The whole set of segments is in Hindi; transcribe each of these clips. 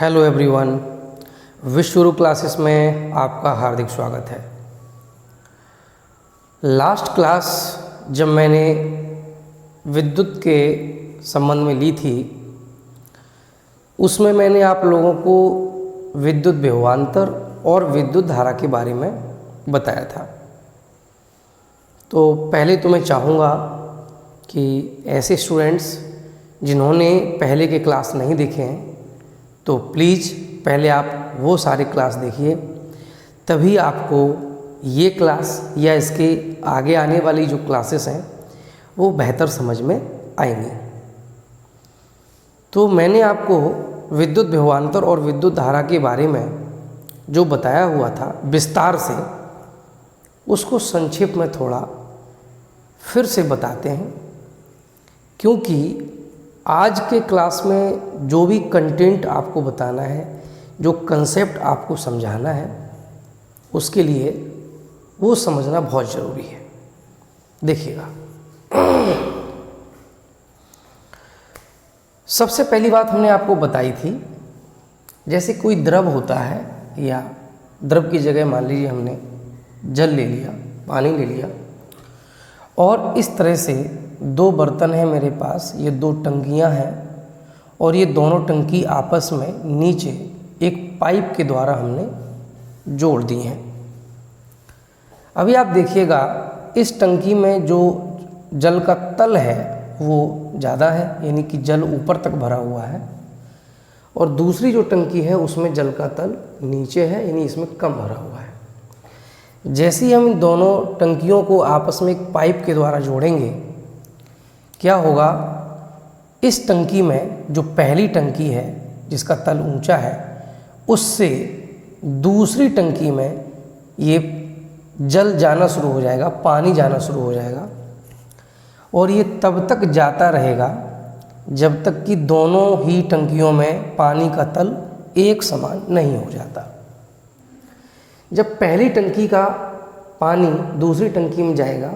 हेलो एवरीवन, विश्वगुरु क्लासेस में आपका हार्दिक स्वागत है। लास्ट क्लास जब मैंने विद्युत के संबंध में ली थी, उसमें मैंने आप लोगों को विद्युत विभवांतर और विद्युत धारा के बारे में बताया था। तो पहले तो मैं चाहूँगा कि ऐसे स्टूडेंट्स जिन्होंने पहले के क्लास नहीं देखे हैं, तो प्लीज़ पहले आप वो सारे क्लास देखिए, तभी आपको ये क्लास या इसके आगे आने वाली जो क्लासेस हैं वो बेहतर समझ में आएंगी। तो मैंने आपको विद्युत विभवांतर और विद्युत धारा के बारे में जो बताया हुआ था विस्तार से, उसको संक्षेप में थोड़ा फिर से बताते हैं, क्योंकि आज के क्लास में जो भी कंटेंट आपको बताना है, जो कंसेप्ट आपको समझाना है, उसके लिए वो समझना बहुत ज़रूरी है। देखिएगा, सबसे पहली बात हमने आपको बताई थी, जैसे कोई द्रव होता है या द्रव की जगह मान लीजिए हमने जल ले लिया, पानी ले लिया, और इस तरह से दो बर्तन हैं मेरे पास, ये दो टंकियां हैं, और ये दोनों टंकी आपस में नीचे एक पाइप के द्वारा हमने जोड़ दी हैं। अभी आप देखिएगा, इस टंकी में जो जल का तल है वो ज़्यादा है, यानी कि जल ऊपर तक भरा हुआ है, और दूसरी जो टंकी है उसमें जल का तल नीचे है, यानी इसमें कम भरा हुआ है। जैसे ही हम इन दोनों टंकियों को आपस में एक पाइप के द्वारा जोड़ेंगे, क्या होगा, इस टंकी में जो पहली टंकी है जिसका तल ऊंचा है, उससे दूसरी टंकी में ये जल जाना शुरू हो जाएगा, पानी जाना शुरू हो जाएगा, और ये तब तक जाता रहेगा जब तक कि दोनों ही टंकियों में पानी का तल एक समान नहीं हो जाता। जब पहली टंकी का पानी दूसरी टंकी में जाएगा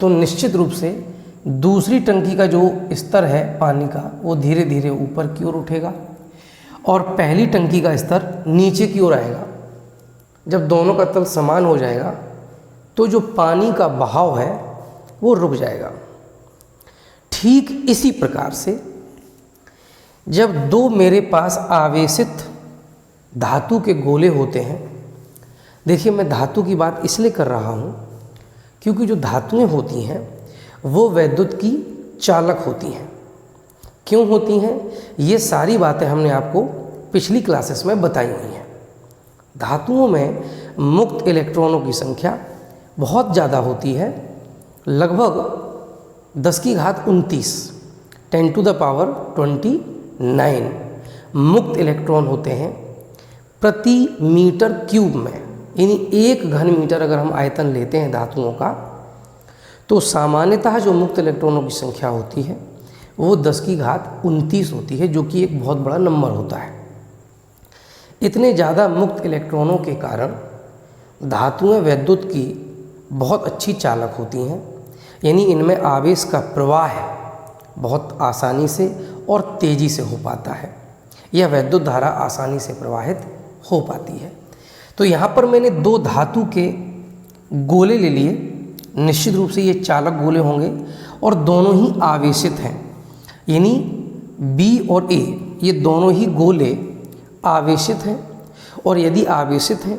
तो निश्चित रूप से दूसरी टंकी का जो स्तर है पानी का, वो धीरे धीरे ऊपर की ओर उठेगा और पहली टंकी का स्तर नीचे की ओर आएगा। जब दोनों का तल समान हो जाएगा तो जो पानी का बहाव है वो रुक जाएगा। ठीक इसी प्रकार से जब दो मेरे पास आवेशित धातु के गोले होते हैं, देखिए मैं धातु की बात इसलिए कर रहा हूँ क्योंकि जो धातुएं होती हैं वो वैद्युत की चालक होती हैं। क्यों होती हैं, ये सारी बातें हमने आपको पिछली क्लासेस में बताई हुई हैं। धातुओं में मुक्त इलेक्ट्रॉनों की संख्या बहुत ज़्यादा होती है, लगभग 10⁻29 10⁻29 मुक्त इलेक्ट्रॉन होते हैं प्रति मीटर क्यूब में। यानी 1 घन मीटर अगर हम आयतन लेते हैं धातुओं का, तो सामान्यतः जो मुक्त इलेक्ट्रॉनों की संख्या होती है वो 10⁻29 होती है, जो कि एक बहुत बड़ा नंबर होता है। इतने ज़्यादा मुक्त इलेक्ट्रॉनों के कारण धातुएं वैद्युत की बहुत अच्छी चालक होती हैं, यानी इनमें आवेश का प्रवाह बहुत आसानी से और तेज़ी से हो पाता है, यह वैद्युत धारा आसानी से प्रवाहित हो पाती है। तो यहाँ पर मैंने दो धातु के गोले ले लिए, निश्चित रूप से ये चालक गोले होंगे और दोनों ही आवेशित हैं, यानी B और A ये दोनों ही गोले आवेशित हैं, और यदि आवेशित हैं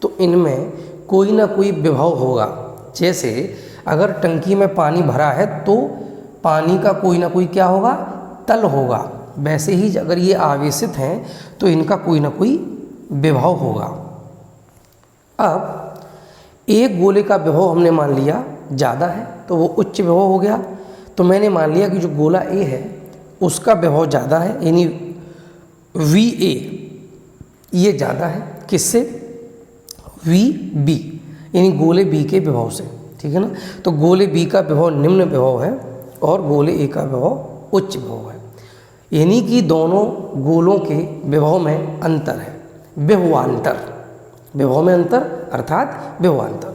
तो इनमें कोई ना कोई विभव होगा। जैसे अगर टंकी में पानी भरा है तो पानी का कोई ना कोई क्या होगा, तल होगा, वैसे ही अगर ये आवेशित हैं तो इनका कोई ना कोई विभव होगा। अब एक गोले का विभव हमने मान लिया ज़्यादा है तो वो उच्च विभव हो गया, तो मैंने मान लिया कि जो गोला A है उसका विभव ज़्यादा है, यानी VA ये ज़्यादा है किससे, VB यानी गोले B के विभव से, ठीक है ना। तो गोले B का विभव निम्न विभव है और गोले A का विभव उच्च विभव है, यानी कि दोनों गोलों के विभव में अंतर है, विभवांतर। विभव में अंतर अर्थात विभवांतर।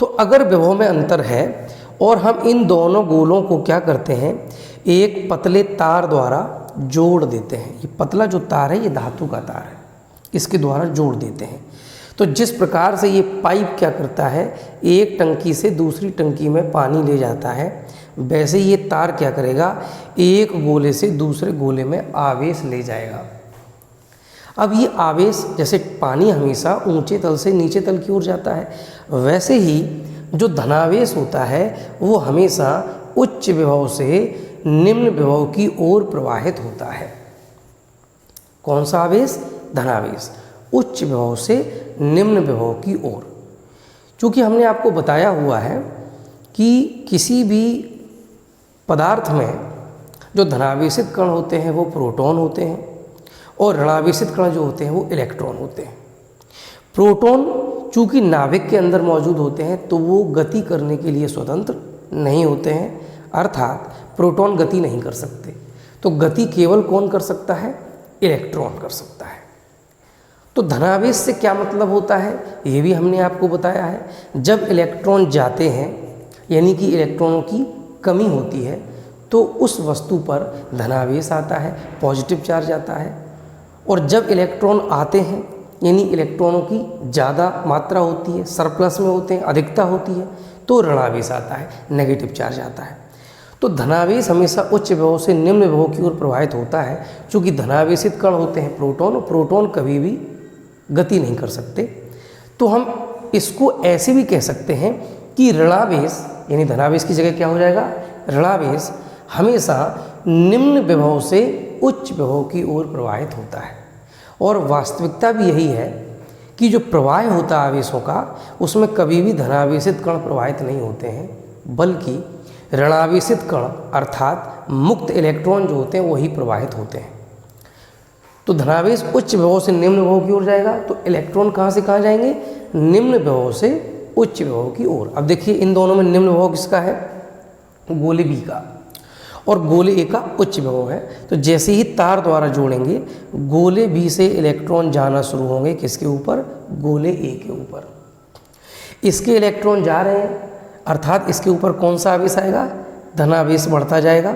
तो अगर विभव में अंतर है और हम इन दोनों गोलों को क्या करते हैं, एक पतले तार द्वारा जोड़ देते हैं। ये पतला जो तार है ये धातु का तार है, इसके द्वारा जोड़ देते हैं। तो जिस प्रकार से ये पाइप क्या करता है, एक टंकी से दूसरी टंकी में पानी ले जाता है, वैसे ये तार क्या करेगा, एक गोले से दूसरे गोले में आवेश ले जाएगा। अब ये आवेश, जैसे पानी हमेशा ऊंचे तल से नीचे तल की ओर जाता है, वैसे ही जो धनावेश होता है वो हमेशा उच्च विभव से निम्न विभव की ओर प्रवाहित होता है। कौन सा आवेश? धनावेश, उच्च विभव से निम्न विभव की ओर। चूँकि हमने आपको बताया हुआ है कि किसी भी पदार्थ में जो धनावेशित कण होते हैं वो प्रोटॉन होते हैं और ऋणावेशित कण जो होते हैं वो इलेक्ट्रॉन होते हैं। प्रोटॉन चूँकि नाभिक के अंदर मौजूद होते हैं तो वो गति करने के लिए स्वतंत्र नहीं होते हैं, अर्थात प्रोटॉन गति नहीं कर सकते। तो गति केवल कौन कर सकता है? इलेक्ट्रॉन कर सकता है। तो धनावेश से क्या मतलब होता है ये भी हमने आपको बताया है। जब इलेक्ट्रॉन जाते हैं यानी कि इलेक्ट्रॉनों की कमी होती है तो उस वस्तु पर धनावेश आता है, पॉजिटिव चार्ज आता है। और जब इलेक्ट्रॉन आते हैं यानी इलेक्ट्रॉनों की ज़्यादा मात्रा होती है, सरप्लस में होते हैं, अधिकता होती है, तो ऋणावेश आता है, नेगेटिव चार्ज आता है। तो धनावेश हमेशा उच्च विभव से निम्न विभव की ओर प्रवाहित होता है। चूँकि धनावेशित कण होते हैं प्रोटॉन, प्रोटॉन कभी भी गति नहीं कर सकते। तो हम इसको ऐसे भी कह सकते हैं कि ऋणावेश यानी धनावेश की जगह क्या हो जाएगा, ऋणावेश हमेशा निम्न विभव से उच्च विभव की ओर प्रवाहित होता है। और वास्तविकता भी यही है कि जो प्रवाह होता है आवेशों का, उसमें कभी भी धनावेशित कण प्रवाहित नहीं होते हैं, बल्कि ऋणावेशित कण अर्थात मुक्त इलेक्ट्रॉन जो होते हैं वही प्रवाहित होते हैं। तो धनावेश उच्च विभव से निम्न विभव की ओर जाएगा, तो इलेक्ट्रॉन कहाँ से कहाँ जाएंगे, निम्न विभव से उच्च विभव की ओर। अब देखिए इन दोनों में निम्न विभव किसका है, गोले बी का, और गोले ए का उच्च विभव है। तो जैसे ही तार द्वारा जोड़ेंगे गोले बी से इलेक्ट्रॉन जाना शुरू होंगे किसके ऊपर, गोले ए के ऊपर। इसके इलेक्ट्रॉन जा रहे हैं अर्थात इसके ऊपर कौन सा आवेश आएगा, धनावेश बढ़ता जाएगा।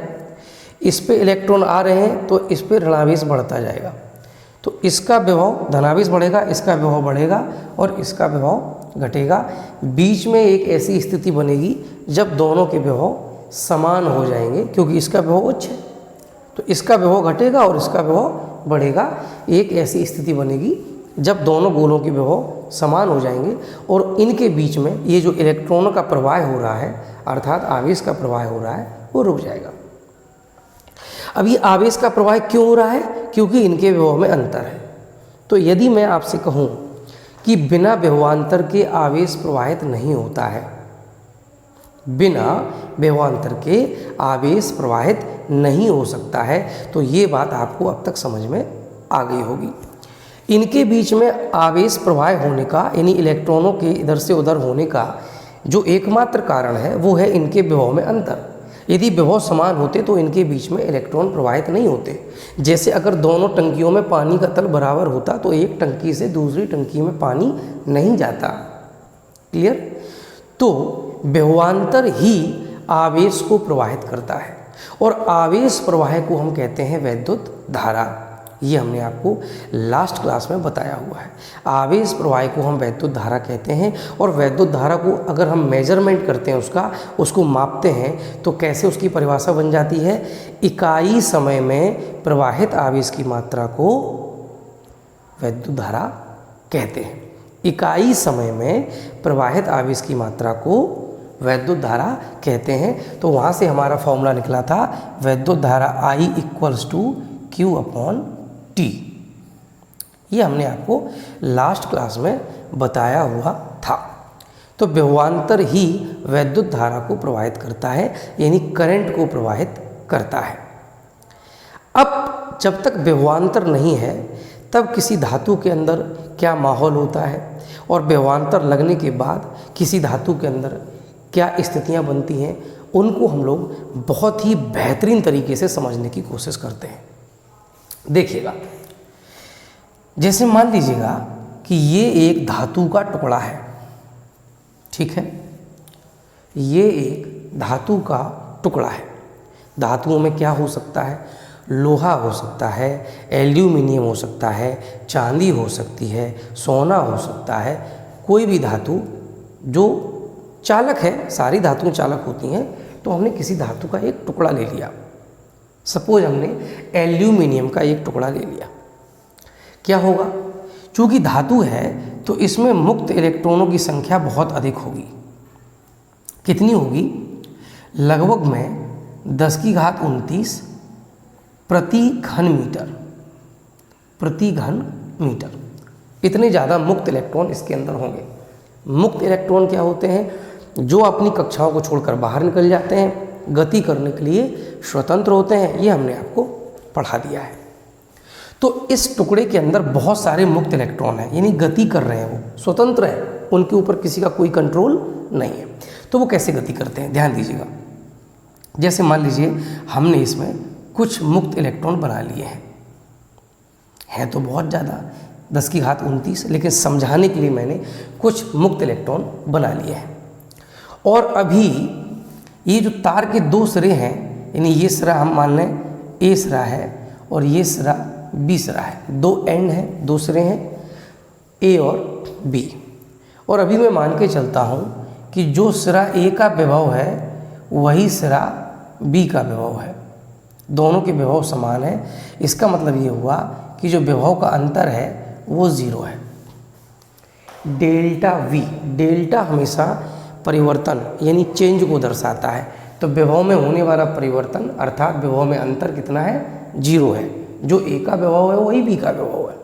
इस पे इलेक्ट्रॉन आ रहे हैं तो इस पे ऋणावेश बढ़ता जाएगा। तो इसका विभव, धनावेश बढ़ेगा, इसका विभव बढ़ेगा और इसका विभव घटेगा। बीच में एक ऐसी स्थिति बनेगी जब दोनों के विभव समान हो जाएंगे, क्योंकि इसका विभव उच्च है तो इसका विभव घटेगा और इसका विभव बढ़ेगा। एक ऐसी स्थिति बनेगी जब दोनों गोलों के विभव समान हो जाएंगे और इनके बीच में ये जो इलेक्ट्रॉनों का प्रवाह हो रहा है अर्थात आवेश का प्रवाह हो रहा है वो रुक जाएगा। अब ये आवेश का प्रवाह क्यों हो रहा है, क्योंकि इनके विभव में अंतर है। तो यदि मैं आपसे कहूँ कि बिना विभवांतर के आवेश प्रवाहित नहीं होता है, बिना विभवांतर के आवेश प्रवाहित नहीं हो सकता है, तो ये बात आपको अब तक समझ में आ गई होगी। इनके बीच में आवेश प्रवाह होने का यानी इलेक्ट्रॉनों के इधर से उधर होने का जो एकमात्र कारण है वो है इनके विभव में अंतर। यदि विभव समान होते तो इनके बीच में इलेक्ट्रॉन प्रवाहित नहीं होते। जैसे अगर दोनों टंकियों में पानी का तल बराबर होता तो एक टंकी से दूसरी टंकी में पानी नहीं जाता। क्लियर? तो विभवांतर ही आवेश को प्रवाहित करता है और आवेश प्रवाह को हम कहते हैं वैद्युत धारा। ये हमने आपको लास्ट क्लास में बताया हुआ है। आवेश प्रवाह को हम वैद्युत धारा कहते हैं और वैद्युत धारा को अगर हम मेजरमेंट करते हैं उसको मापते हैं तो कैसे उसकी परिभाषा बन जाती है, इकाई समय में प्रवाहित आवेश की मात्रा को वैद्युत धारा कहते हैं। इकाई समय में प्रवाहित आवेश की मात्रा को वैद्युत धारा कहते हैं। तो वहाँ से हमारा फॉर्मूला निकला था वैद्युत धारा I = Q/T। ये हमने आपको लास्ट क्लास में बताया हुआ था। तो विभवांतर ही वैद्युत धारा को प्रवाहित करता है यानी करंट को प्रवाहित करता है। अब जब तक विभवांतर नहीं है तब किसी धातु के अंदर क्या माहौल होता है और विभवांतर लगने के बाद किसी धातु के अंदर क्या स्थितियां बनती हैं, उनको हम लोग बहुत ही बेहतरीन तरीके से समझने की कोशिश करते हैं। देखिएगा, जैसे मान लीजिएगा कि ये एक धातु का टुकड़ा है, ठीक है, ये एक धातु का टुकड़ा है। धातुओं में क्या हो सकता है, लोहा हो सकता है, एल्यूमिनियम हो सकता है, चांदी हो सकती है, सोना हो सकता है, कोई भी धातु जो चालक है, सारी धातुएं चालक होती हैं, तो हमने किसी धातु का एक टुकड़ा ले लिया। सपोज हमने एल्यूमिनियम का एक टुकड़ा ले लिया, क्या होगा? चूँकि धातु है तो इसमें मुक्त इलेक्ट्रॉनों की संख्या बहुत अधिक होगी। कितनी होगी? लगभग में 10⁻29 प्रति घन मीटर, प्रति घन मीटर, इतने ज़्यादा मुक्त इलेक्ट्रॉन इसके अंदर होंगे। मुक्त इलेक्ट्रॉन क्या होते हैं? जो अपनी कक्षाओं को छोड़कर बाहर निकल जाते हैं, गति करने के लिए स्वतंत्र होते हैं। ये हमने आपको पढ़ा दिया है। तो इस टुकड़े के अंदर बहुत सारे मुक्त इलेक्ट्रॉन हैं, यानी गति कर रहे हैं, वो स्वतंत्र हैं, उनके ऊपर किसी का कोई कंट्रोल नहीं है। तो वो कैसे गति करते हैं, ध्यान दीजिएगा। जैसे मान लीजिए हमने इसमें कुछ मुक्त इलेक्ट्रॉन बना लिए हैं तो बहुत ज़्यादा 10⁻29, लेकिन समझाने के लिए मैंने कुछ मुक्त इलेक्ट्रॉन बना लिए हैं। और अभी ये जो तार के दो सिरे हैं, यानी ये सिरा हम मान लें ए सिरा है और ये सिरा बी सिरा है, दो एंड हैं, दो सिरे हैं ए और बी। और अभी मैं मान के चलता हूँ कि जो सिरा ए का विभव है वही सिरा बी का विभव है, दोनों के विभव समान है। इसका मतलब ये हुआ कि जो विभव का अंतर है वो 0 है। डेल्टा वी, डेल्टा हमेशा परिवर्तन यानी चेंज को दर्शाता है। तो विभव में होने वाला परिवर्तन अर्थात विभव में अंतर कितना है? 0 है। जो ए का विभव है वही बी का विभव है।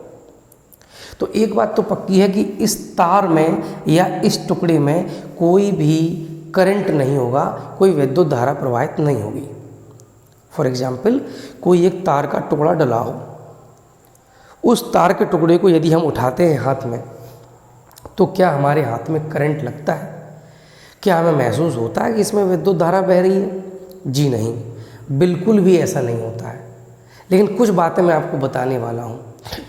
तो एक बात तो पक्की है कि इस तार में या इस टुकड़े में कोई भी करंट नहीं होगा, कोई विद्युत धारा प्रवाहित नहीं होगी। फॉर एग्जाम्पल, कोई एक तार का टुकड़ा डला हो, उस तार के टुकड़े को यदि हम उठाते हैं हाथ में, तो क्या हमारे हाथ में करंट लगता है? क्या हमें महसूस होता है कि इसमें विद्युत धारा बह रही है? जी नहीं, बिल्कुल भी ऐसा नहीं होता है। लेकिन कुछ बातें मैं आपको बताने वाला हूँ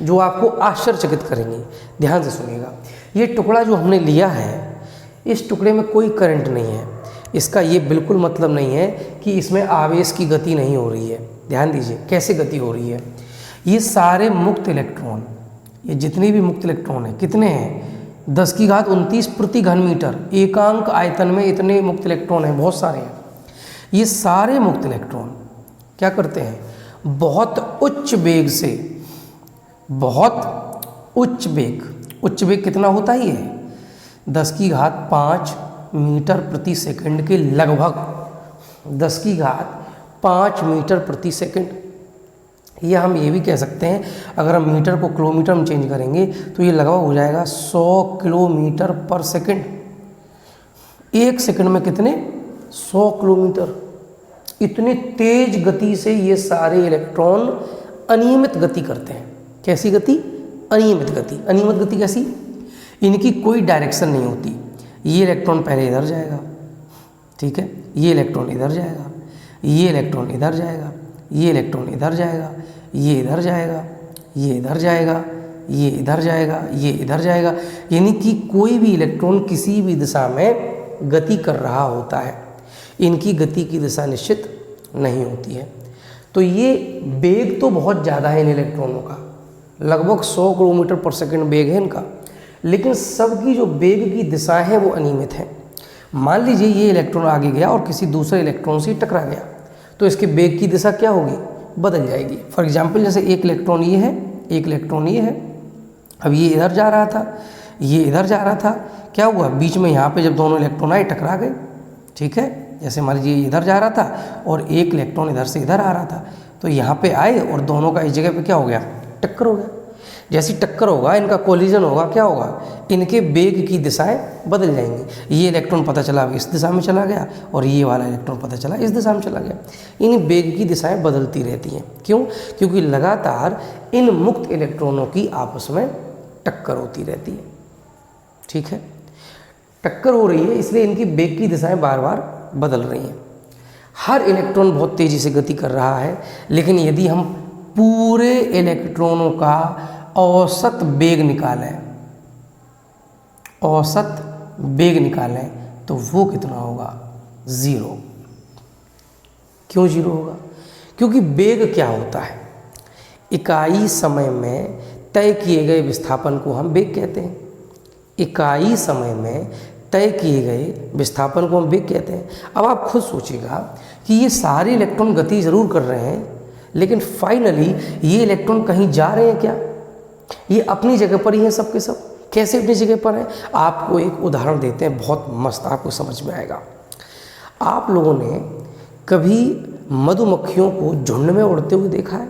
जो आपको आश्चर्यचकित करेंगी। ध्यान से सुनिएगा। ये टुकड़ा जो हमने लिया है, इस टुकड़े में कोई करंट नहीं है। इसका ये बिल्कुल मतलब नहीं है कि इसमें आवेश की गति नहीं हो रही है। ध्यान दीजिए कैसे गति हो रही है। ये सारे मुक्त इलेक्ट्रॉन, ये जितने भी मुक्त इलेक्ट्रॉन हैं, कितने हैं? 10⁻29 प्रति घन मीटर, एकांक आयतन में इतने मुक्त इलेक्ट्रॉन हैं, बहुत सारे हैं। ये सारे मुक्त इलेक्ट्रॉन क्या करते हैं? बहुत उच्च वेग से, बहुत उच्च वेग कितना होता ही है? 10⁵ मीटर प्रति सेकंड के लगभग 10⁵ मीटर प्रति सेकंड। या हम ये भी कह सकते हैं, अगर हम मीटर को किलोमीटर में चेंज करेंगे तो ये लगभग हो जाएगा 100 किलोमीटर पर सेकंड। एक सेकंड में कितने? 100 किलोमीटर। इतनी तेज गति से ये सारे इलेक्ट्रॉन अनियमित गति करते हैं। कैसी गति? अनियमित गति। अनियमित गति कैसी? इनकी कोई डायरेक्शन नहीं होती। ये इलेक्ट्रॉन पहले इधर जाएगा, ठीक है, ये इलेक्ट्रॉन इधर जाएगा, ये इलेक्ट्रॉन इधर जाएगा, ये इलेक्ट्रॉन इधर जाएगा, ये इधर जाएगा, ये इधर जाएगा, ये इधर जाएगा, ये इधर जाएगा। यानी कि कोई भी इलेक्ट्रॉन किसी भी दिशा में गति कर रहा होता है। इनकी गति की दिशा निश्चित नहीं होती है। तो ये वेग तो बहुत ज़्यादा है इन इलेक्ट्रॉनों का, लगभग 100 किलोमीटर पर सेकंड वेग है इनका, लेकिन सबकी जो वेग की दिशा है वो अनियमित है। मान लीजिए ये इलेक्ट्रॉन आगे गया और किसी दूसरे इलेक्ट्रॉन से टकरा गया, तो इसके वेग की दिशा क्या होगी? बदल जाएगी। फॉर एग्जांपल, जैसे एक इलेक्ट्रॉन ये है, एक इलेक्ट्रॉन ये है। अब ये इधर जा रहा था, ये इधर जा रहा था, क्या हुआ? बीच में यहाँ पे जब दोनों इलेक्ट्रॉन आए टकरा गए, ठीक है। जैसे मान लीजिए इधर जा रहा था और एक इलेक्ट्रॉन इधर से इधर आ रहा था, तो यहाँ पे आए और दोनों का इस जगह पे क्या हो गया? टक्कर हो गया। जैसी टक्कर होगा, इनका कोलिजन होगा, क्या होगा? इनके वेग की दिशाएं बदल जाएंगी। ये इलेक्ट्रॉन पता चला इस दिशा में चला गया और ये वाला इलेक्ट्रॉन पता चला इस दिशा में चला गया। इन वेग की दिशाएं बदलती रहती हैं। क्यों? क्योंकि लगातार इन मुक्त इलेक्ट्रॉनों की आपस में टक्कर होती रहती है, ठीक है। टक्कर हो रही है, इसलिए इनकी वेग की दिशाएं बार बार बदल रही हैं। हर इलेक्ट्रॉन बहुत तेज़ी से गति कर रहा है, लेकिन यदि हम पूरे इलेक्ट्रॉनों का औसत वेग निकालें, औसत वेग निकालें तो वो कितना होगा? 0। क्यों 0 होगा? क्योंकि वेग क्या होता है, इकाई समय में तय किए गए विस्थापन को हम वेग कहते हैं। इकाई समय में तय किए गए विस्थापन को हम वेग कहते हैं। अब आप खुद सोचिएगा कि ये सारे इलेक्ट्रॉन गति ज़रूर कर रहे हैं, लेकिन फाइनली ये इलेक्ट्रॉन कहीं जा रहे हैं क्या? ये अपनी जगह पर ही हैं सब के सब। कैसे अपनी जगह पर हैं? आपको एक उदाहरण देते हैं, बहुत मस्त, आपको समझ में आएगा। आप लोगों ने कभी मधुमक्खियों को झुंड में उड़ते हुए देखा है?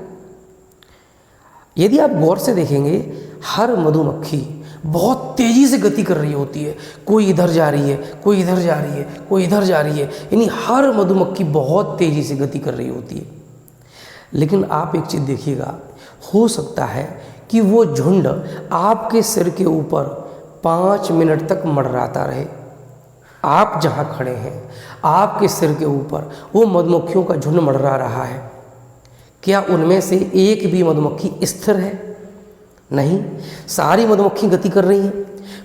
यदि आप गौर से देखेंगे, हर मधुमक्खी बहुत तेज़ी से गति कर रही होती है। कोई इधर जा रही है, कोई इधर जा रही है, कोई इधर जा रही है, यानी हर मधुमक्खी बहुत तेज़ी से गति कर रही होती है। लेकिन आप एक चीज़ देखिएगा, हो सकता है कि वो झुंड आपके सिर के ऊपर 5 मिनट तक मंडराता रहे। आप जहाँ खड़े हैं, आपके सिर के ऊपर वो मधुमक्खियों का झुंड मंडरा रहा है। क्या उनमें से एक भी मधुमक्खी स्थिर है? नहीं, सारी मधुमक्खी गति कर रही हैं।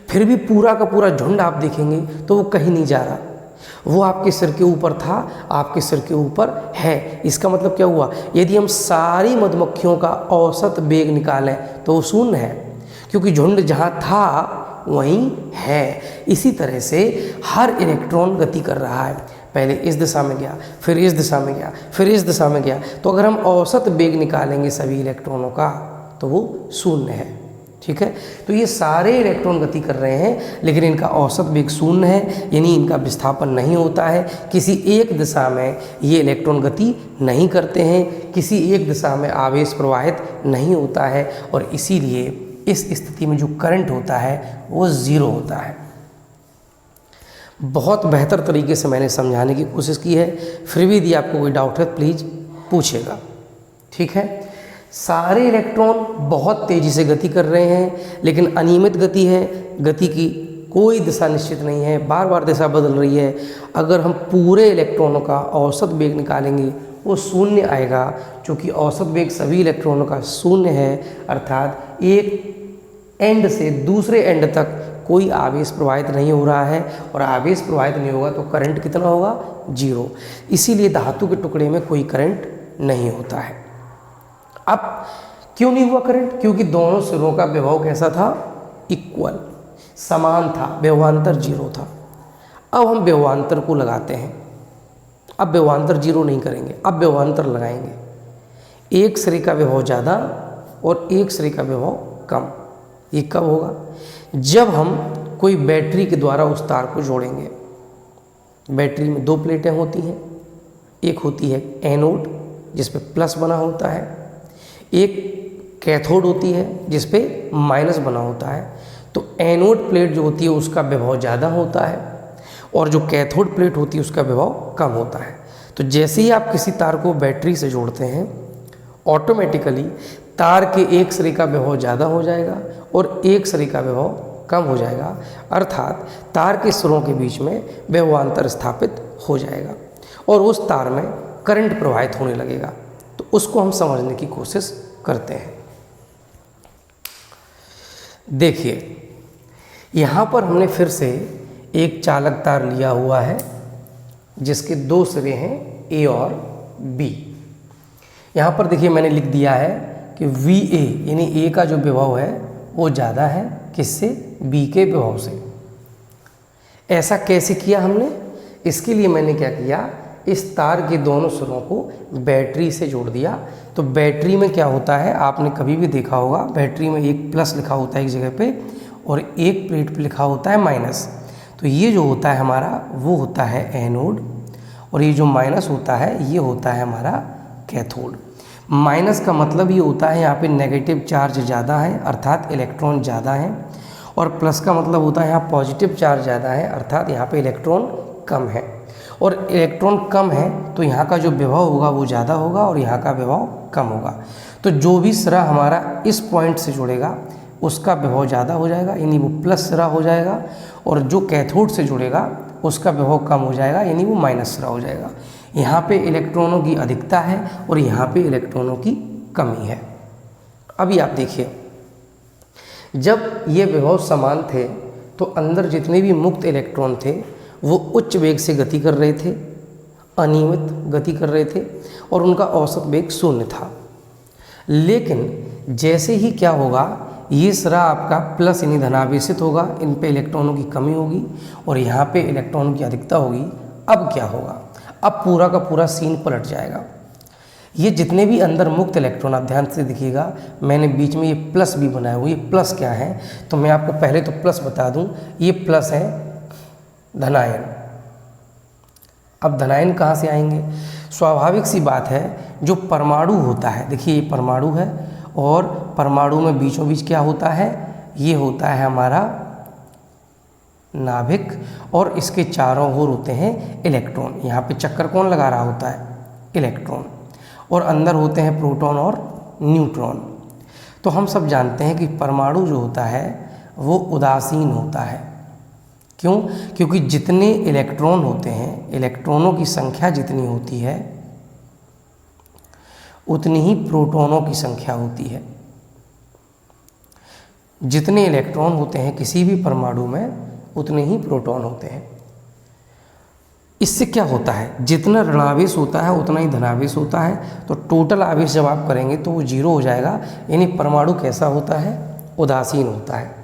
फिर भी पूरा का पूरा झुंड आप देखेंगे तो वो कहीं नहीं जा रहा। वो आपके सिर के ऊपर था, आपके सिर के ऊपर है। इसका मतलब क्या हुआ? यदि हम सारी मधुमक्खियों का औसत वेग निकालें तो वो शून्य है, क्योंकि झुंड जहाँ था वहीं है। इसी तरह से हर इलेक्ट्रॉन गति कर रहा है। पहले इस दिशा में गया, फिर इस दिशा में गया, फिर इस दिशा में गया। तो अगर हम औसत वेग निकालेंगे सभी इलेक्ट्रॉनों का तो वो शून्य है। ठीक है, तो ये सारे इलेक्ट्रॉन गति कर रहे हैं, लेकिन इनका औसत वेग शून्य है, यानी इनका विस्थापन नहीं होता है। किसी एक दिशा में ये इलेक्ट्रॉन गति नहीं करते हैं, किसी एक दिशा में आवेश प्रवाहित नहीं होता है, और इसीलिए इस स्थिति में जो करंट होता है वो ज़ीरो होता है। बहुत बेहतर तरीके से मैंने समझाने की कोशिश की है। फिर भी यदि आपको कोई डाउट है प्लीज़ पूछेगा। ठीक है, सारे इलेक्ट्रॉन बहुत तेज़ी से गति कर रहे हैं, लेकिन अनियमित गति है। गति की कोई दिशा निश्चित नहीं है, बार बार दिशा बदल रही है। अगर हम पूरे इलेक्ट्रॉनों का औसत वेग निकालेंगे वो शून्य आएगा, क्योंकि औसत वेग सभी इलेक्ट्रॉनों का शून्य है। अर्थात एक एंड से दूसरे एंड तक कोई आवेश प्रवाहित नहीं हो रहा है, और आवेश प्रवाहित नहीं होगा तो करंट कितना होगा? जीरो। इसीलिए धातु के टुकड़े में कोई करंट नहीं होता है। अब क्यों नहीं हुआ करंट? क्योंकि दोनों सिरों का विभव कैसा था? इक्वल, समान था, विभवांतर जीरो था। अब हम विभवांतर को लगाते हैं। अब विभवांतर जीरो नहीं करेंगे, अब विभवांतर लगाएंगे। एक सिरे का विभव ज़्यादा और एक सिरे का विभव कम। ये कब होगा? जब हम कोई बैटरी के द्वारा उस तार को जोड़ेंगे। बैटरी में दो प्लेटें होती हैं, एक होती है एनोड जिस पे प्लस बना होता है, एक कैथोड होती है जिस पे माइनस बना होता है। तो एनोड प्लेट जो होती है उसका विभव ज़्यादा होता है, और जो कैथोड प्लेट होती है उसका विभव कम होता है। तो जैसे ही आप किसी तार को बैटरी से जोड़ते हैं, ऑटोमेटिकली तार के एक सिरे का विभव ज़्यादा हो जाएगा और एक सिरे का विभव कम हो जाएगा। अर्थात तार के सिरों के बीच में विभवांतर स्थापित हो जाएगा और उस तार में करंट प्रवाहित होने लगेगा। तो उसको हम समझने की कोशिश करते हैं। देखिए, यहाँ पर हमने फिर से एक चालक तार लिया हुआ है जिसके दो सिरे हैं ए और बी। यहाँ पर देखिए मैंने लिख दिया है कि वी ए, यानी ए का जो विभव है वो ज़्यादा है किससे? बी के विभव से। ऐसा कैसे किया हमने? इसके लिए मैंने क्या किया, इस तार के दोनों सिरों को बैटरी से जोड़ दिया। तो बैटरी में क्या होता है, आपने कभी भी देखा होगा, बैटरी में एक प्लस लिखा होता है एक जगह पे और एक प्लेट पे लिखा होता है माइनस। तो ये जो होता है हमारा वो होता है एनोड, और ये जो माइनस होता है ये होता है हमारा कैथोड। माइनस का मतलब ये होता है यहाँ पे नेगेटिव चार्ज ज़्यादा है, अर्थात इलेक्ट्रॉन ज़्यादा हैं, और प्लस का मतलब होता है यहाँ पॉजिटिव चार्ज ज़्यादा है, अर्थात यहाँ पे इलेक्ट्रॉन कम है। और इलेक्ट्रॉन कम है तो यहाँ का जो विभव होगा वो ज़्यादा होगा और यहाँ का विभव कम होगा। तो जो भी सिरा हमारा इस पॉइंट से जुड़ेगा उसका विभव ज़्यादा हो जाएगा, यानी वो प्लस सिरा हो जाएगा, और जो कैथोड से जुड़ेगा उसका विभव कम हो जाएगा, यानी वो माइनस सिरा हो जाएगा। यहाँ पे इलेक्ट्रॉनों की अधिकता है और यहाँ पे इलेक्ट्रॉनों की कमी है। अभी आप देखिए, जब ये विभव समान थे तो अंदर जितने भी मुक्त इलेक्ट्रॉन थे वो उच्च वेग से गति कर रहे थे, अनियमित गति कर रहे थे, और उनका औसत वेग 0 था। लेकिन जैसे ही क्या होगा, ये सिरा आपका प्लस यानी धनावेशित होगा, इन पे इलेक्ट्रॉनों की कमी होगी और यहाँ पे इलेक्ट्रॉनों की अधिकता होगी। अब क्या होगा, अब पूरा का पूरा सीन पलट जाएगा। ये जितने भी अंदर मुक्त इलेक्ट्रॉन, आप ध्यान से देखिएगा, मैंने बीच में ये प्लस भी बनाया हुआ। ये प्लस क्या है, तो मैं आपको पहले तो प्लस बता दूं, ये प्लस है धनायन। अब धनायन कहाँ से आएंगे, स्वाभाविक सी बात है, जो परमाणु होता है, देखिए ये परमाणु है और परमाणु में बीचों बीच क्या होता है, ये होता है हमारा नाभिक और इसके चारों ओर होते हैं इलेक्ट्रॉन। यहाँ पे चक्कर कौन लगा रहा होता है, इलेक्ट्रॉन, और अंदर होते हैं प्रोटॉन और न्यूट्रॉन। तो हम सब जानते हैं कि परमाणु जो होता है वो उदासीन होता है। क्यों, क्योंकि जितने इलेक्ट्रॉन होते हैं, इलेक्ट्रॉनों की संख्या जितनी होती है उतनी ही प्रोटॉनों की संख्या होती है। जितने इलेक्ट्रॉन होते हैं किसी भी परमाणु में उतने ही प्रोटॉन होते हैं। इससे क्या होता है, जितना ऋणावेश होता है उतना ही धनावेश होता है, तो टोटल आवेश जब आप करेंगे तो वो 0 हो जाएगा। यानी परमाणु कैसा होता है, उदासीन होता है।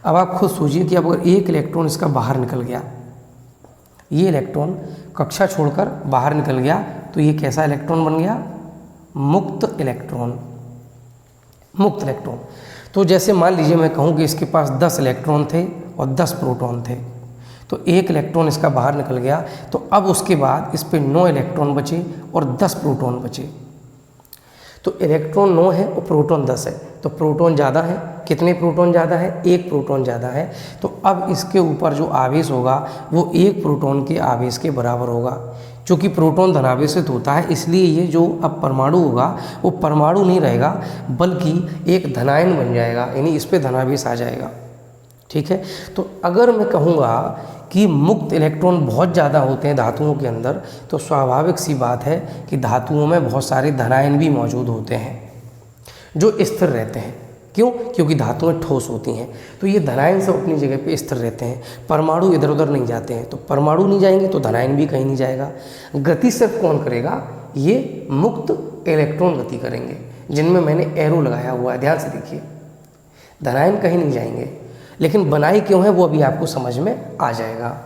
अब आप खुद सोचिए कि अगर एक इलेक्ट्रॉन इसका बाहर निकल गया, ये इलेक्ट्रॉन कक्षा छोड़कर बाहर निकल गया, तो ये कैसा इलेक्ट्रॉन बन गया, मुक्त इलेक्ट्रॉन। मुक्त इलेक्ट्रॉन। तो जैसे मान लीजिए मैं कहूँ कि इसके पास 10 इलेक्ट्रॉन थे और 10 प्रोटॉन थे, तो एक इलेक्ट्रॉन इसका बाहर निकल गया, तो अब उसके बाद इस पे 9 इलेक्ट्रॉन बचे और 10 प्रोटॉन बचे। तो इलेक्ट्रॉन 9 है और प्रोटॉन 10 है, तो प्रोटॉन ज़्यादा है। कितने प्रोटॉन ज़्यादा है, एक प्रोटॉन ज़्यादा है। तो अब इसके ऊपर जो आवेश होगा वो एक प्रोटॉन के आवेश के बराबर होगा। चूँकि प्रोटॉन धनावेशित होता है, इसलिए ये जो अब परमाणु होगा वो परमाणु नहीं रहेगा बल्कि एक धनायन बन जाएगा, यानी इस पर धनावेश आ जाएगा। ठीक है, तो अगर मैं कहूँगा कि मुक्त इलेक्ट्रॉन बहुत ज़्यादा होते हैं धातुओं के अंदर, तो स्वाभाविक सी बात है कि धातुओं में बहुत सारे धनायन भी मौजूद होते हैं जो स्थिर रहते हैं। क्यों, क्योंकि धातुएं ठोस होती हैं, तो ये धनायन सब अपनी जगह पे स्थिर रहते हैं। परमाणु इधर उधर नहीं जाते हैं, तो परमाणु नहीं जाएंगे तो धनायन भी कहीं नहीं जाएगा। गति सिर्फ कौन करेगा, ये मुक्त इलेक्ट्रॉन गति करेंगे, जिनमें मैंने एरो लगाया हुआ है, ध्यान से देखिए। धनायन कहीं नहीं जाएंगे, लेकिन बनाई क्यों है वो अभी आपको समझ में आ जाएगा।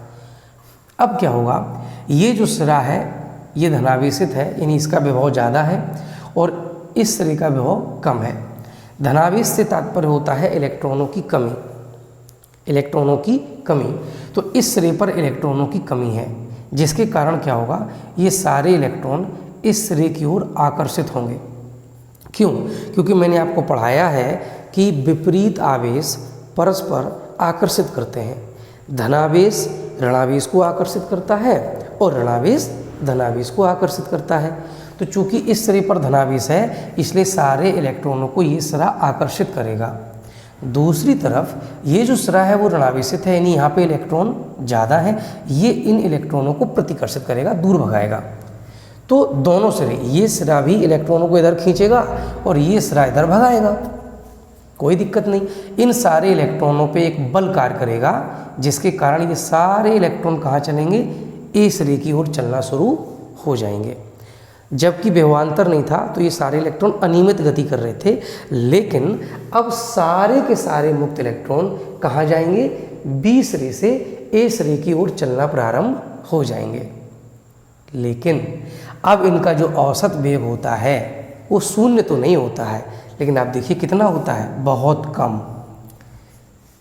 अब क्या होगा, ये जो सिरा है ये धनावेशित है, यानी इसका विभव ज़्यादा है और इस सिरे का विभव कम है। धनावेश से तात्पर्य होता है इलेक्ट्रॉनों की कमी, इलेक्ट्रॉनों की कमी। तो इस सिरे पर इलेक्ट्रॉनों की कमी है, जिसके कारण क्या होगा, ये सारे इलेक्ट्रॉन इस सिरे की ओर आकर्षित होंगे। क्यों, क्योंकि मैंने आपको पढ़ाया है कि विपरीत आवेश परस्पर आकर्षित करते हैं। धनावेश ऋणावेश को आकर्षित करता है और ऋणावेश धनावेश को आकर्षित करता है। तो चूंकि इस सिरे पर धनावेश है, इसलिए सारे इलेक्ट्रॉनों को ये सिरा आकर्षित करेगा। दूसरी तरफ ये जो सिरा है वो ऋणावेशित है, यानी यहाँ पे इलेक्ट्रॉन ज़्यादा है, ये इन इलेक्ट्रॉनों को प्रतिकर्षित करेगा, दूर भगाएगा। तो दोनों सिरे, ये सिरा भी इलेक्ट्रॉनों को इधर खींचेगा और ये सिरा इधर भगाएगा, कोई दिक्कत नहीं। इन सारे इलेक्ट्रॉनों पे एक बल कार्य करेगा, जिसके कारण ये सारे इलेक्ट्रॉन कहाँ चलेंगे, ए सिरे की ओर चलना शुरू हो जाएंगे। जबकि विभवांतर नहीं था तो ये सारे इलेक्ट्रॉन अनियमित गति कर रहे थे, लेकिन अब सारे के सारे मुक्त इलेक्ट्रॉन कहाँ जाएंगे, बी सिरे से ए सिरे की ओर चलना प्रारंभ हो जाएंगे। लेकिन अब इनका जो औसत वेग होता है वो 0 तो नहीं होता है, लेकिन आप देखिए कितना होता है, बहुत कम,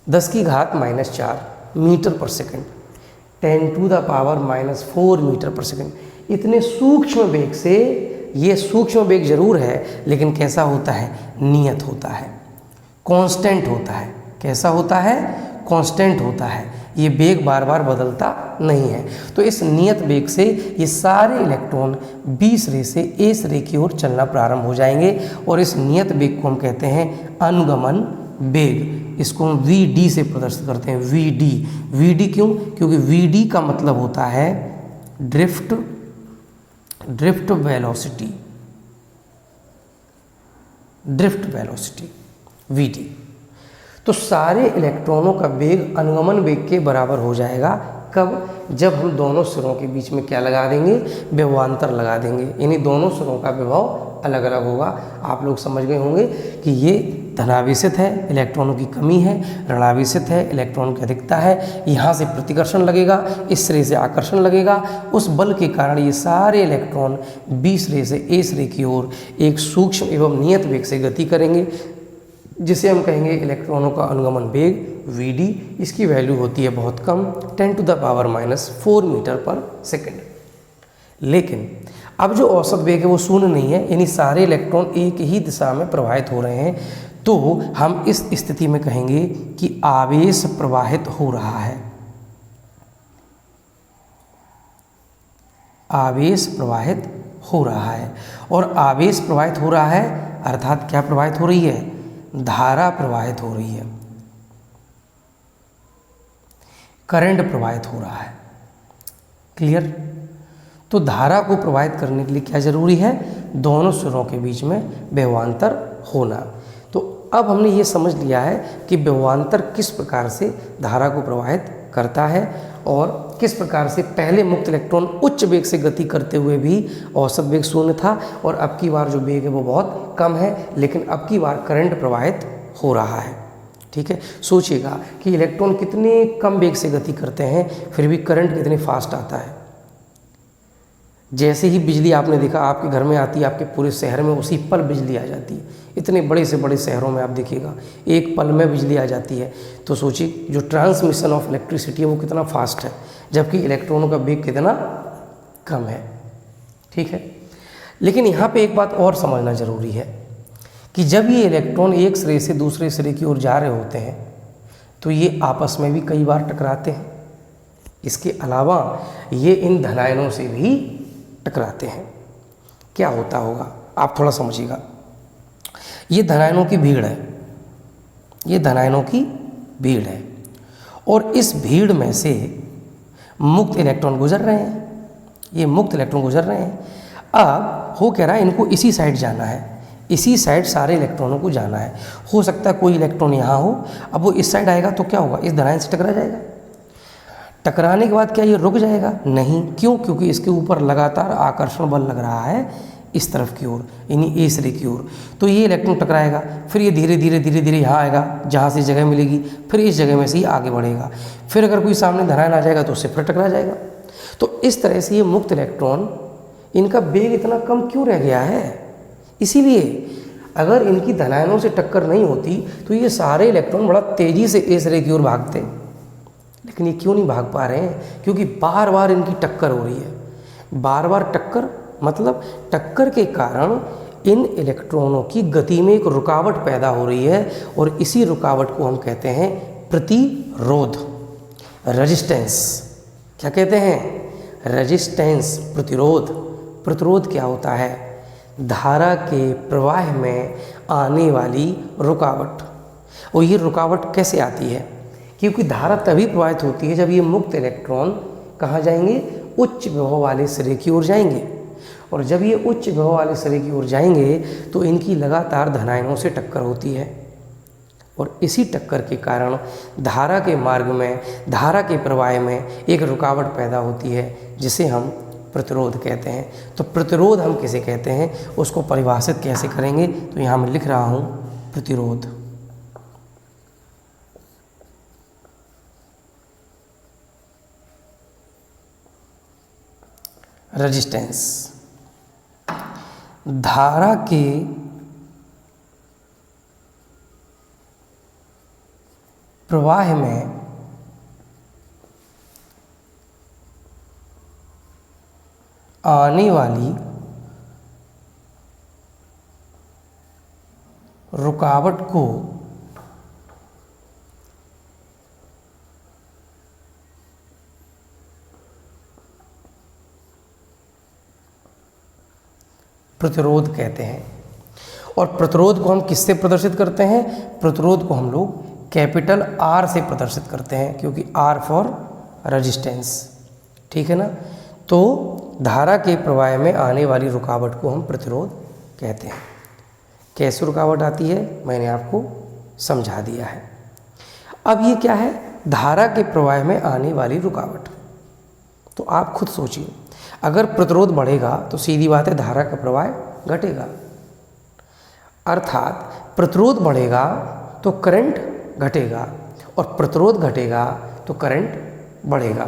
10 की घात -4 मीटर पर सेकंड, 10⁻⁻⁴ मीटर पर सेकंड। इतने सूक्ष्म वेग से, ये सूक्ष्म वेग जरूर है लेकिन कैसा होता है, नियत होता है, कांस्टेंट होता है। कैसा होता है, कांस्टेंट होता है, ये वेग बार बार बदलता नहीं है। तो इस नियत वेग से ये सारे इलेक्ट्रॉन बी सिरे से ए सिरे की ओर चलना प्रारंभ हो जाएंगे और इस नियत वेग को हम कहते हैं अनुगमन वेग। इसको हम VD से प्रदर्शित करते हैं, VD। VD क्यों, क्योंकि VD का मतलब होता है drift velocity, drift velocity VD। तो सारे इलेक्ट्रॉनों का वेग अनुगमन वेग के बराबर हो जाएगा। कब? जब हम दोनों सिरों के बीच में क्या लगा देंगे? विभवांतर लगा देंगे, यानी दोनों सिरों का विभव अलग अलग होगा। आप लोग समझ गए होंगे कि ये धनावेशित है, इलेक्ट्रॉनों की कमी है, ऋणावेशित है, इलेक्ट्रॉन की अधिकता है। यहाँ से प्रतिकर्षण लगेगा, इस सिरे से आकर्षण लगेगा, उस बल के कारण ये सारे इलेक्ट्रॉन बी सिरे से ए सिरे की ओर एक सूक्ष्म एवं नियत वेग से गति करेंगे, जिसे हम कहेंगे इलेक्ट्रॉनों का अनुगमन वेग Vd। इसकी वैल्यू होती है बहुत कम, 10⁻⁻⁴ मीटर पर सेकेंड। लेकिन अब जो औसत वेग है वो शून्य नहीं है, यानी सारे इलेक्ट्रॉन एक ही दिशा में प्रवाहित हो रहे हैं, तो हम इस स्थिति में कहेंगे कि आवेश प्रवाहित हो रहा है। आवेश प्रवाहित हो रहा है, और आवेश प्रवाहित हो रहा है अर्थात क्या प्रवाहित हो रही है? धारा प्रवाहित हो रही है, करंट प्रवाहित हो रहा है। क्लियर? तो धारा को प्रवाहित करने के लिए क्या जरूरी है? दोनों सिरों के बीच में विभवांतर होना। तो अब हमने ये समझ लिया है कि विभवांतर किस प्रकार से धारा को प्रवाहित करता है, और किस प्रकार से पहले मुक्त इलेक्ट्रॉन उच्च वेग से गति करते हुए भी औसत वेग शून्य था, और अब की बार जो वेग है वो बहुत कम है, लेकिन अब की बार करंट प्रवाहित हो रहा है। ठीक है, सोचिएगा कि इलेक्ट्रॉन कितने कम वेग से गति करते हैं, फिर भी करंट कितने फास्ट आता है। जैसे ही बिजली आपने देखा आपके घर में आती है, आपके पूरे शहर में उसी पल बिजली आ जाती है। इतने बड़े से बड़े शहरों में आप देखिएगा एक पल में बिजली आ जाती है। तो सोचिए जो ट्रांसमिशन ऑफ इलेक्ट्रिसिटी है वो कितना फास्ट है, जबकि इलेक्ट्रॉनों का वेग कितना कम है। ठीक है, लेकिन यहाँ पे एक बात और समझना ज़रूरी है कि जब ये इलेक्ट्रॉन एक सिरे से दूसरे सिरे की ओर जा रहे होते हैं तो ये आपस में भी कई बार टकराते हैं। इसके अलावा ये इन धनायनों से भी टकराते हैं। क्या होता होगा आप थोड़ा समझिएगा। ये धनायनों की भीड़ है, ये धनायनों की भीड़ है, और इस भीड़ में से मुक्त इलेक्ट्रॉन गुजर रहे हैं। ये मुक्त इलेक्ट्रॉन गुजर रहे हैं। अब हो क्या रहा है, इनको इसी साइड जाना है, इसी साइड सारे इलेक्ट्रॉनों को जाना है। हो सकता है कोई इलेक्ट्रॉन यहाँ हो, अब वो इस साइड आएगा तो क्या होगा, इस धनायन से टकरा जाएगा। टकराने के बाद क्या ये रुक जाएगा? नहीं। क्यों? क्योंकि इसके ऊपर लगातार आकर्षण बल लग रहा है इस तरफ की ओर, यानी ए सिरे की ओर। तो ये इलेक्ट्रॉन टकराएगा, फिर ये धीरे धीरे धीरे धीरे यहाँ आएगा जहाँ से जगह मिलेगी, फिर इस जगह में से ही आगे बढ़ेगा। फिर अगर कोई सामने धनायन आ जाएगा तो उससे फिर टकरा जाएगा। तो इस तरह से ये मुक्त इलेक्ट्रॉन, इनका वेग इतना कम क्यों रह गया है? इसीलिए अगर इनकी धनायनों से टक्कर नहीं होती तो ये सारे इलेक्ट्रॉन बड़ा तेज़ी से ए सिरे की ओर भागते, लेकिन ये क्यों नहीं भाग पा रहे हैं? क्योंकि बार बार इनकी टक्कर हो रही है। बार बार टक्कर मतलब टक्कर के कारण इन इलेक्ट्रॉनों की गति में एक रुकावट पैदा हो रही है, और इसी रुकावट को हम कहते हैं प्रतिरोध, रेजिस्टेंस। क्या कहते हैं? रेजिस्टेंस, प्रतिरोध। प्रतिरोध क्या होता है? धारा के प्रवाह में आने वाली रुकावट। और ये रुकावट कैसे आती है? क्योंकि धारा तभी प्रवाहित होती है जब ये मुक्त इलेक्ट्रॉन कहाँ जाएंगे? उच्च विभव वाले सिरे की ओर जाएंगे, और जब ये उच्च विभव वाले सिरे की ओर जाएंगे तो इनकी लगातार धनायनों से टक्कर होती है, और इसी टक्कर के कारण धारा के मार्ग में, धारा के प्रवाह में एक रुकावट पैदा होती है, जिसे हम प्रतिरोध कहते हैं। तो प्रतिरोध हम किसे कहते हैं, उसको परिभाषित कैसे करेंगे? तो यहाँ मैं लिख रहा हूँ प्रतिरोध। रेजिस्टेंस, धारा के प्रवाह में आने वाली रुकावट को प्रतिरोध कहते हैं। और प्रतिरोध को हम किससे प्रदर्शित करते हैं? प्रतिरोध को हम लोग कैपिटल R से प्रदर्शित करते हैं, क्योंकि R फॉर रेजिस्टेंस। ठीक है ना? तो धारा के प्रवाह में आने वाली रुकावट को हम प्रतिरोध कहते हैं। कैसे रुकावट आती है मैंने आपको समझा दिया है। अब ये क्या है? धारा के प्रवाह में आने वाली रुकावट। तो आप खुद सोचिए, अगर प्रतिरोध बढ़ेगा तो सीधी बात है धारा का प्रवाह घटेगा, अर्थात प्रतिरोध बढ़ेगा तो करंट घटेगा और प्रतिरोध घटेगा तो करंट बढ़ेगा।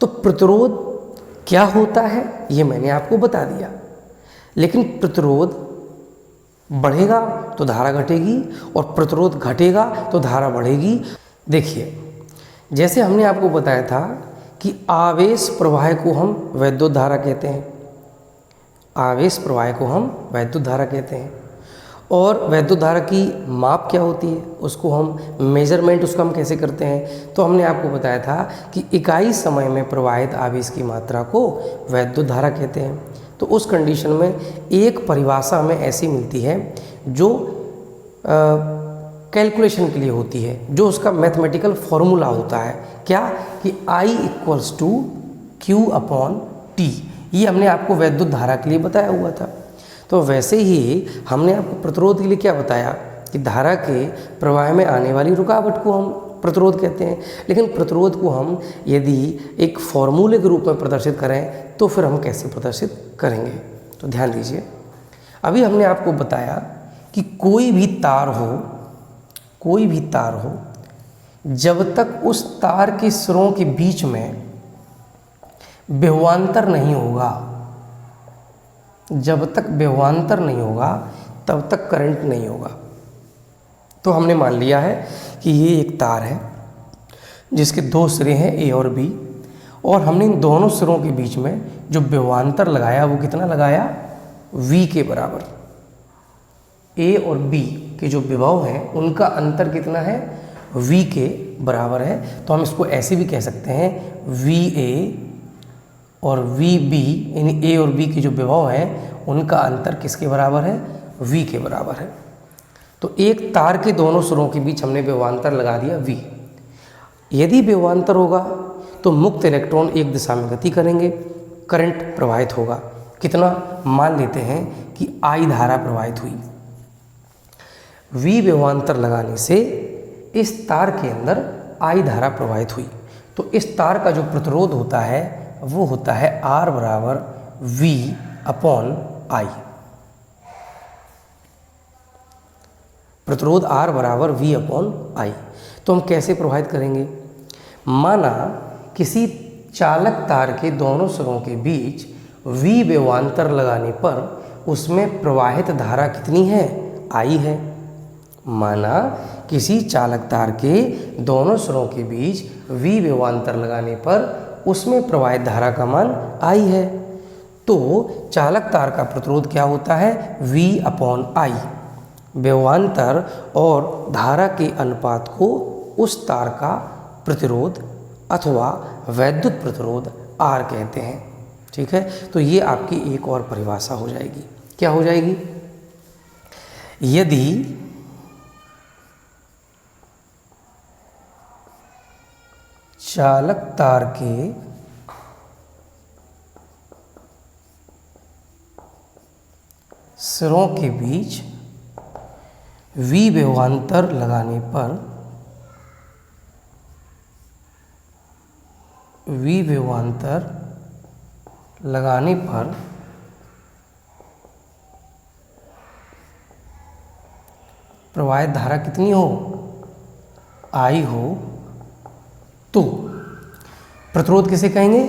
तो प्रतिरोध क्या होता है ये मैंने आपको बता दिया, लेकिन प्रतिरोध बढ़ेगा तो धारा घटेगी और प्रतिरोध घटेगा तो धारा बढ़ेगी। देखिए, जैसे हमने आपको बताया था कि आवेश प्रवाह को हम वैद्युत धारा कहते हैं, आवेश प्रवाह को हम वैद्युत धारा कहते हैं। और वैद्युत धारा की माप क्या होती है, उसको हम मेजरमेंट उसका हम कैसे करते हैं, तो हमने आपको बताया था कि इकाई समय में प्रवाहित आवेश की मात्रा को वैद्युत धारा कहते हैं। तो उस कंडीशन में एक परिभाषा हमें ऐसी मिलती है जो कैलकुलेशन के लिए होती है, जो उसका मैथमेटिकल फॉर्मूला होता है, क्या कि I इक्वल्स टू Q/T। ये हमने आपको वैद्युत धारा के लिए बताया हुआ था। तो वैसे ही हमने आपको प्रतिरोध के लिए क्या बताया कि धारा के प्रवाह में आने वाली रुकावट को हम प्रतिरोध कहते हैं। लेकिन प्रतिरोध को हम यदि एक फॉर्मूले के रूप में प्रदर्शित करें तो फिर हम कैसे प्रदर्शित करेंगे, तो ध्यान दीजिए। अभी हमने आपको बताया कि कोई भी तार हो, जब तक उस तार के सिरों के बीच में विभवांतर नहीं होगा, जब तक विभवांतर नहीं होगा तब तक करंट नहीं होगा। तो हमने मान लिया है कि ये एक तार है जिसके दो सिरे हैं A और B, और हमने इन दोनों सिरों के बीच में जो विभवांतर लगाया वो कितना लगाया, V के बराबर। A और B के जो विभव हैं उनका अंतर कितना है, V के बराबर है। तो हम इसको ऐसे भी कह सकते हैं VA और VB, यानी A और B के जो विभव हैं उनका अंतर किसके बराबर है, V के बराबर है। तो एक तार के दोनों सिरों के बीच हमने विभवांतर लगा दिया V। यदि विभवांतर होगा तो मुक्त इलेक्ट्रॉन एक दिशा में गति करेंगे, करंट प्रवाहित होगा। कितना, मान लेते हैं कि I धारा प्रवाहित हुई। V विभवांतर लगाने से इस तार के अंदर I धारा प्रवाहित हुई। तो इस तार का जो प्रतिरोध होता है वो होता है R बराबर V/I। प्रतिरोध R बराबर V/I। तो हम कैसे प्रवाहित करेंगे, माना किसी चालक तार के दोनों सिरों के बीच V विभवांतर लगाने पर उसमें प्रवाहित धारा कितनी है, I है। माना किसी चालक तार के दोनों सिरों के बीच V विभवांतर लगाने पर उसमें प्रवाहित धारा का मान I है। तो चालक तार का प्रतिरोध क्या होता है, V/I। विभवांतर और धारा के अनुपात को उस तार का प्रतिरोध अथवा वैद्युत प्रतिरोध R कहते हैं। ठीक है, तो ये आपकी एक और परिभाषा हो जाएगी। क्या हो जाएगी, यदि चालक तार के सिरों के बीच V विभवांतर लगाने पर प्रवाहित धारा कितनी हो, I हो, तो प्रतिरोध किसे कहेंगे,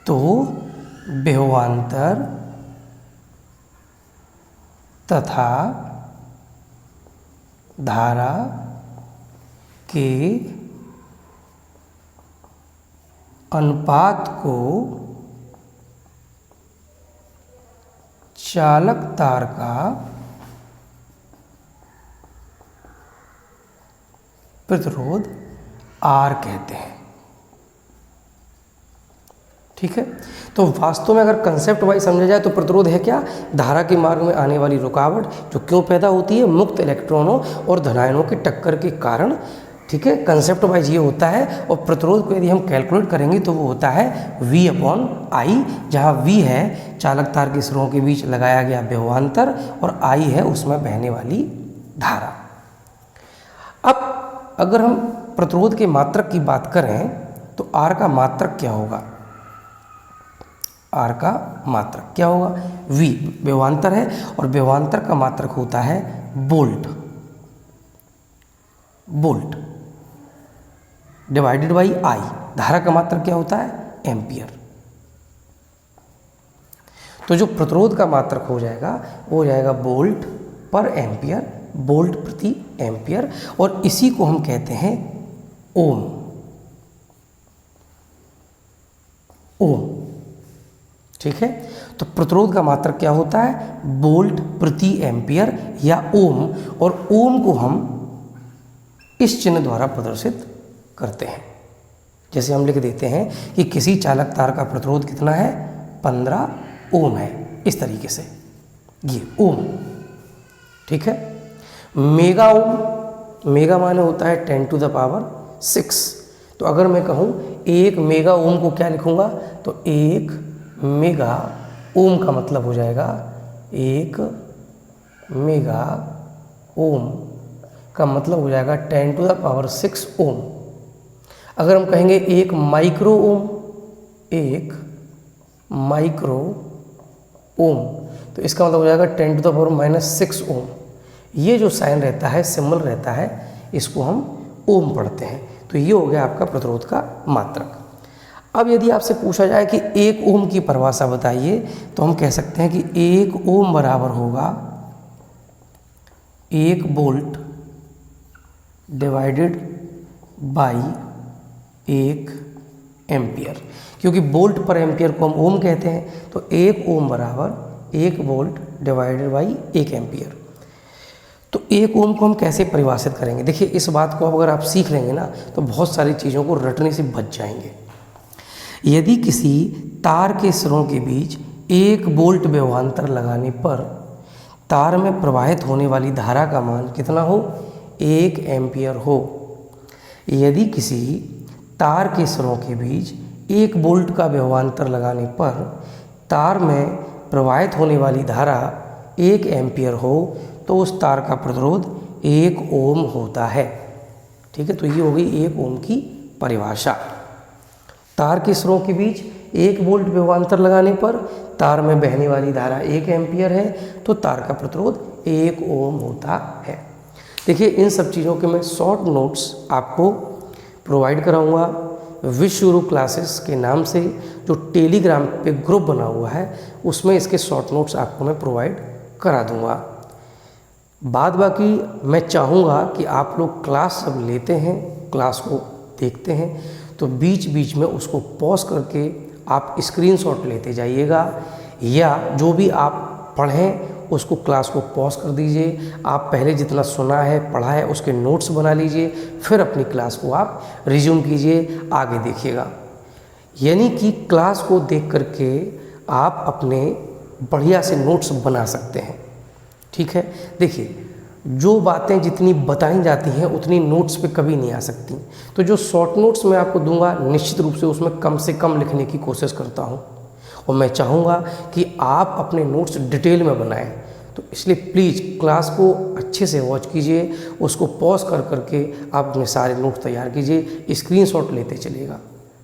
तो विभवांतर तथा धारा के अनुपात को चालक तार का प्रतिरोध R कहते हैं। ठीक है, तो वास्तव में अगर कंसेप्ट वाइज समझा जाए तो प्रतिरोध है क्या, धारा के मार्ग में आने वाली रुकावट जो क्यों पैदा होती है, मुक्त इलेक्ट्रॉनों और धनायनों के टक्कर के कारण। ठीक है, कंसेप्ट वाइज ये होता है। और प्रतिरोध को यदि हम कैलकुलेट करेंगे तो वो होता है V/I, जहाँ V है चालक तार के सिरों के बीच लगाया गया विभवांतर और I है उसमें बहने वाली धारा। अब अगर हम प्रतिरोध के मात्रक की बात करें तो आर का मात्रक क्या होगा? आर का मात्रक क्या होगा? वी विभवांतर है और विभवांतर का मात्रक होता है volt. Volt divided by I. धारा का मात्रक क्या होता है? एम्पियर। तो जो प्रतिरोध का मात्रक हो जाएगा वो हो जाएगा वोल्ट पर एम्पियर, वोल्ट प्रति एम्पियर, और इसी को हम कहते हैं ओम। ओम, ठीक है। तो प्रतिरोध का मात्रक क्या होता है? वोल्ट प्रति एम्पियर या ओम, और ओम को हम इस चिन्ह द्वारा प्रदर्शित करते हैं। जैसे हम लिख देते हैं कि किसी चालक तार का प्रतिरोध कितना है? 15 ओम है, इस तरीके से ये ओम, ठीक है। मेगा ओम, मेगा माने होता है 10⁶। तो अगर मैं कहूँ 1 मेगा ओम को क्या लिखूँगा? तो 1 मेगा ओम का मतलब हो जाएगा 1 मेगा ओम का मतलब हो जाएगा 10⁶ ओम। अगर हम कहेंगे 1 माइक्रो ओम, 1 माइक्रो ओम, तो इसका मतलब हो जाएगा 10⁻⁻6 ओम। ये जो साइन रहता है, सिंबल रहता है, इसको हम ओम पढ़ते हैं। तो ये हो गया आपका प्रतिरोध का मात्रक। अब यदि आपसे पूछा जाए कि 1 ओम की परिभाषा बताइए, तो हम कह सकते हैं कि 1 ओम बराबर होगा 1 वोल्ट डिवाइडेड बाई 1 एम्पियर। क्योंकि वोल्ट पर एम्पियर को हम ओम कहते हैं, तो 1 ओम बराबर 1 वोल्ट डिवाइडेड बाई 1 एम्पियर। तो 1 ओम को हम कैसे परिभाषित करेंगे? देखिए, इस बात को अगर आप सीख लेंगे ना तो बहुत सारी चीज़ों को रटने से बच जाएंगे। यदि किसी तार के सिरों के बीच 1 वोल्ट विभवांतर लगाने पर तार में प्रवाहित होने वाली धारा का मान कितना हो? 1 एम्पियर हो। यदि किसी तार के सिरों के बीच 1 वोल्ट का विभवांतर लगाने पर तार में प्रवाहित होने वाली धारा 1 एम्पियर हो, तो उस तार का प्रतिरोध 1 ओम होता है, ठीक है। तो ये हो गई 1 ओम की परिभाषा। तार के सिरों के बीच 1 वोल्ट विभवांतर लगाने पर तार में बहने वाली धारा 1 एम्पियर है, तो तार का प्रतिरोध 1 ओम होता है। देखिए, इन सब चीज़ों के मैं शॉर्ट नोट्स आपको प्रोवाइड कराऊंगा विश्व गुरु क्लासेस के नाम से। जो टेलीग्राम पे ग्रुप बना हुआ है उसमें इसके शॉर्ट नोट्स आपको मैं प्रोवाइड करा दूंगा। बाद बाकी मैं चाहूँगा कि आप लोग क्लास सब लेते हैं, क्लास को देखते हैं, तो बीच बीच में उसको पॉज करके आप स्क्रीनशॉट लेते जाइएगा, या जो भी आप पढ़ें उसको क्लास को पॉज कर दीजिए। आप पहले जितना सुना है, पढ़ा है, उसके नोट्स बना लीजिए, फिर अपनी क्लास को आप रिज्यूम कीजिए, आगे देखिएगा। यानी कि क्लास को देख करके आप अपने बढ़िया से नोट्स बना सकते हैं, ठीक है। देखिए, जो बातें जितनी बताई जाती हैं उतनी नोट्स पे कभी नहीं आ सकती। तो जो शॉर्ट नोट्स मैं आपको दूंगा, निश्चित रूप से उसमें कम से कम लिखने की कोशिश करता हूँ, और मैं चाहूँगा कि आप अपने नोट्स डिटेल में बनाएं। तो इसलिए प्लीज़ क्लास को अच्छे से वॉच कीजिए, उसको पॉज कर करके आप अपने सारे नोट्स तैयार कीजिए, स्क्रीनशॉट लेते चलिएगा।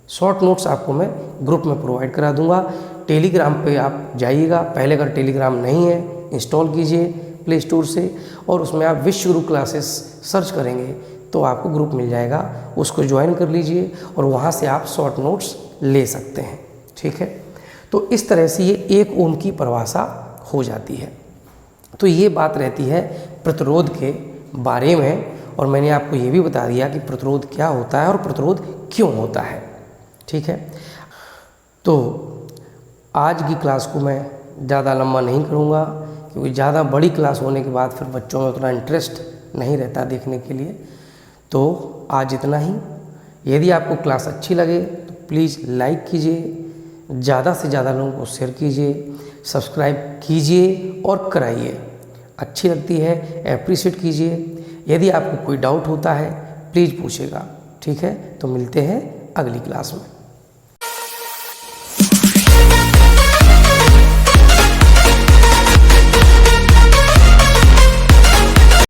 शॉर्ट नोट्स आपको मैं ग्रुप में प्रोवाइड करा दूंगा। टेलीग्राम पे आप जाइएगा, पहले अगर टेलीग्राम नहीं है इंस्टॉल कीजिए प्ले स्टोर से, और उसमें आप विश्व गुरु क्लासेस सर्च करेंगे तो आपको ग्रुप मिल जाएगा, उसको ज्वाइन कर लीजिए और वहाँ से आप शॉर्ट नोट्स ले सकते हैं, ठीक है। तो इस तरह से ये 1 ओम की परिभाषा हो जाती है। तो ये बात रहती है प्रतिरोध के बारे में, और मैंने आपको ये भी बता दिया कि प्रतिरोध क्या होता है और प्रतिरोध क्यों होता है, ठीक है। तो आज की क्लास को मैं ज़्यादा लंबा नहीं करूँगा, क्योंकि ज़्यादा बड़ी क्लास होने के बाद फिर बच्चों में उतना इंटरेस्ट नहीं रहता देखने के लिए। तो आज इतना ही। यदि आपको क्लास अच्छी लगे तो प्लीज़ लाइक कीजिए, ज़्यादा से ज़्यादा लोगों को शेयर कीजिए, सब्सक्राइब कीजिए और कराइए। अच्छी लगती है अप्रिशिएट कीजिए। यदि आपको कोई डाउट होता है प्लीज़ पूछेगा, ठीक है। तो मिलते हैं अगली क्लास में।